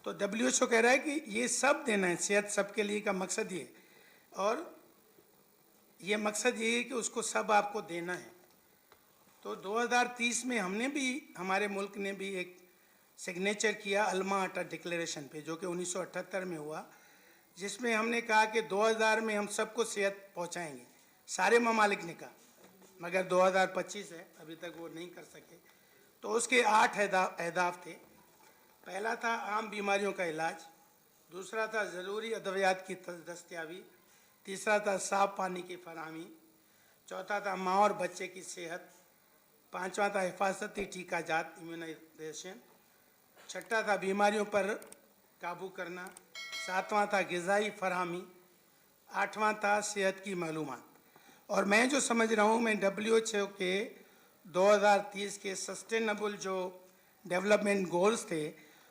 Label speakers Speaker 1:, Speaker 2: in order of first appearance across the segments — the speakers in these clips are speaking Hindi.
Speaker 1: तो WHO कह रहा है कि ये सब देना है, सेहत सबके लिए का मकसद ये, और ये मकसद ये है कि उसको सब आपको देना है। तो 2030 में हमने भी, हमारे मुल्क ने भी एक सिग्नेचर किया अल्मा अटा डिक्लेरेशन पे, जो कि 1978 में हुआ, जिसमें हमने कहा कि 2000 में हम सबको सेहत पहुंचाएंगे। सारे ममालिक ने कहा, मगर 2025 है, अभी तक वो नहीं कर सके। तो उसके 8 अहदाफ थे। पहला था आम बीमारियों का इलाज, दूसरा था ज़रूरी अद्वियात की दस्तयाबी, तीसरा था साफ पानी की फराहमी, चौथा था माँ और बच्चे की सेहत, पांचवा था हिफाजती टीकाजात इम्यूनाइजेशन, छठा था बीमारियों पर काबू करना, सातवां था ग़िज़ाई फराहमी, आठवां था सेहत की मालूमात। और मैं जो समझ रहा हूँ, मैं WHO के 2030 के सस्टेनेबल जो डेवलपमेंट गोल्स थे,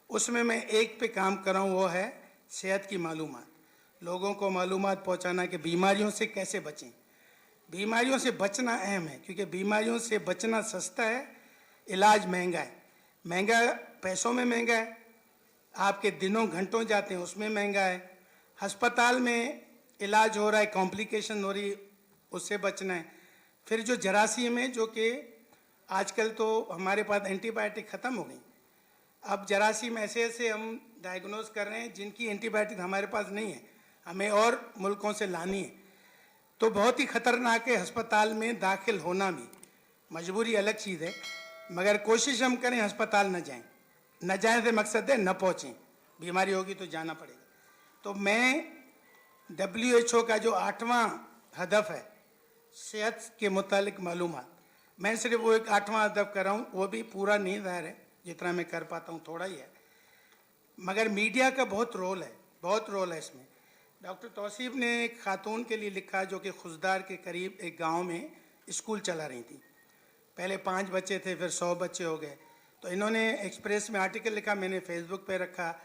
Speaker 1: उसमें मैं एक पे काम कर रहा हूँ, वो है सेहत की मालूमात। लोगों को मालूमात पहुँचाना कि बीमारियों से कैसे बचें। बीमारियों से बचना अहम है, क्योंकि बीमारियों से बचना सस्ता है, इलाज महंगा है। महंगा पैसों में महंगा है, आपके दिनों घंटों जाते हैं उसमें महंगा है, अस्पताल में इलाज हो रहा है, कॉम्प्लिकेशन हो रही है, उससे बचना है। फिर जो जरासीम है, जो कि आजकल तो हमारे पास एंटीबायोटिक ख़त्म हो गई, अब जरासीम ऐसे ऐसे हम डायग्नोज कर रहे हैं जिनकी एंटीबायोटिक हमारे पास नहीं है, हमें और मुल्कों से लानी है। तो बहुत ही ख़तरनाक है अस्पताल में दाखिल होना भी। मजबूरी अलग चीज़ है, मगर कोशिश हम करें अस्पताल न जाएं। न जाए से मकसद है न पहुँचें, बीमारी होगी तो जाना पड़ेगा। तो मैं WHO का जो 8वां हदफ है सेहत के मुतालिक मालूमात, मैं सिर्फ वो एक 8वां हदफ कर रहा हूँ, वो भी पूरा नहीं ज़ाहिर है, जितना मैं कर पाता हूँ थोड़ा ही है, मगर मीडिया का बहुत रोल है, बहुत रोल है इसमें। डॉक्टर तौसीफ ने एक खातून के लिए लिखा जो कि खुशदार के करीब एक गांव में स्कूल चला रही थी। पहले 5 बच्चे थे, फिर 100 बच्चे हो गए। तो इन्होंने एक्सप्रेस में आर्टिकल लिखा, मैंने फेसबुक पे रखा,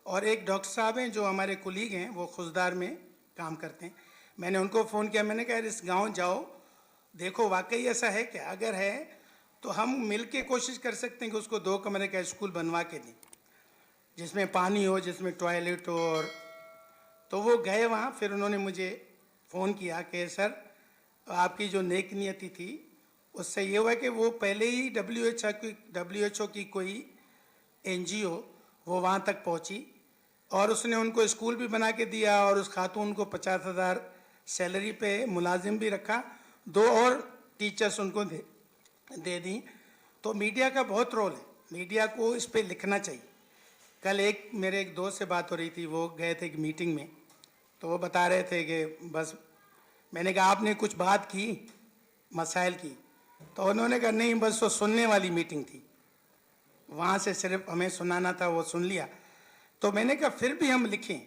Speaker 1: और एक डॉक्टर साहब हैं जो हमारे कुलीग हैं, वो खुशदार में काम करते हैं, मैंने उनको फ़ोन किया। मैंने कहा इस गाँव जाओ, देखो वाकई ऐसा है क्या, अगर है तो हम मिल के कोशिश कर सकते हैं कि उसको 2 कमरे का स्कूल बनवा के दें, जिसमें पानी हो, जिसमें टॉयलेट हो। और तो वो गए वहाँ, फिर उन्होंने मुझे फ़ोन किया कि सर आपकी जो नेक नियति थी उससे ये हुआ कि वो पहले ही WHO की कोई NGO वो वहाँ तक पहुँची, और उसने उनको स्कूल भी बना के दिया, और उस खातून को 50,000 सैलरी पे मुलाजिम भी रखा, 2 और टीचर्स उनको दे दी। तो मीडिया का बहुत रोल है, मीडिया को इस पर लिखना चाहिए। कल मेरे एक दोस्त से बात हो रही थी, वो गए थे एक मीटिंग में, तो वो बता रहे थे कि बस, मैंने कहा आपने कुछ बात की मसाइल की, तो उन्होंने कहा नहीं, बस वो सुनने वाली मीटिंग थी, वहाँ से सिर्फ हमें सुनाना था, वो सुन लिया। तो मैंने कहा फिर भी हम लिखें,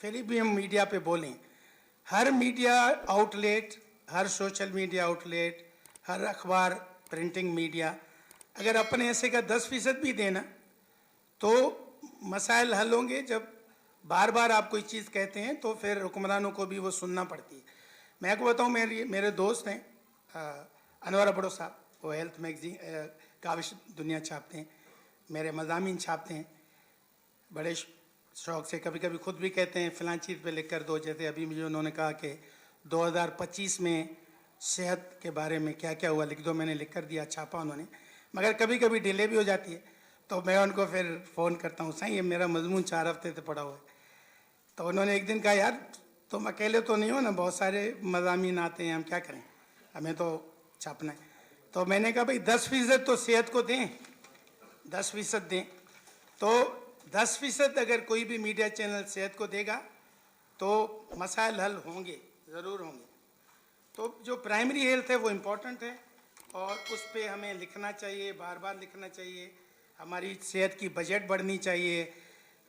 Speaker 1: फिर भी हम मीडिया पे बोलें। हर मीडिया आउटलेट, हर सोशल मीडिया आउटलेट, हर अखबार, प्रिंटिंग मीडिया, अगर अपने ऐसे का 10% भी देना तो मसाइल हल होंगे। जब बार बार आप कोई चीज़ कहते हैं तो फिर हुक्मरानों को भी वो सुनना पड़ती है। मैं आपको बताऊँ, मेरे दोस्त हैं अनवर अबड़ो साहब, वो हेल्थ मैगजीन काविश दुनिया छापते हैं, मेरे मज़ामीन छापते हैं बड़े शौक़ से। कभी कभी खुद भी कहते हैं फ़लाँ चीज़ पे लिख कर दो, जैसे अभी मुझे उन्होंने कहा कि 2025 में सेहत के बारे में क्या क्या हुआ लिख दो, मैंने लिख कर दिया, छापा उन्होंने, मगर कभी कभी डिले भी हो जाती है। तो मैं उनको फिर फ़ोन करता हूँ, सही ये मेरा मजमून 4 हफ्ते से पड़ा हुआ है। तो उन्होंने एक दिन कहा यार तुम अकेले तो नहीं हो ना, बहुत सारे मज़ामीन आते हैं, हम क्या करें, हमें तो छापना है। तो मैंने कहा भाई 10% तो सेहत को दें, 10% दें। तो 10% अगर कोई भी मीडिया चैनल सेहत को देगा तो मसाइल हल होंगे, ज़रूर होंगे। तो जो प्राइमरी हेल्थ है वो इम्पोर्टेंट है, और उस पर हमें लिखना चाहिए, बार बार लिखना चाहिए। हमारी सेहत की बजट बढ़नी चाहिए।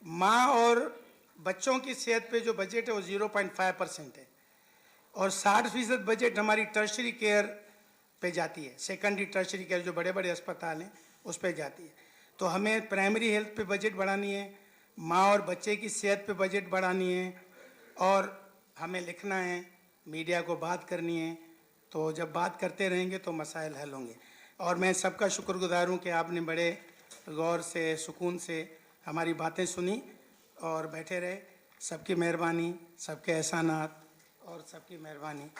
Speaker 1: माँ और बच्चों की सेहत पे जो बजट है वो 0.5% है, और 60% बजट हमारी टर्शरी केयर पे जाती है, सेकेंडरी टर्शरी केयर जो बड़े बड़े अस्पताल हैं उस पे जाती है। तो हमें प्राइमरी हेल्थ पे बजट बढ़ानी है, माँ और बच्चे की सेहत पे बजट बढ़ानी है, और हमें लिखना है, मीडिया को बात करनी है। तो जब बात करते रहेंगे तो मसाइल हल होंगे। और मैं सबका शुक्रगुजार हूँ कि आपने बड़े गौर से, सुकून से हमारी बातें सुनी, और बैठे रहे। सबकी मेहरबानी, सबके एहसानात और सबकी मेहरबानी।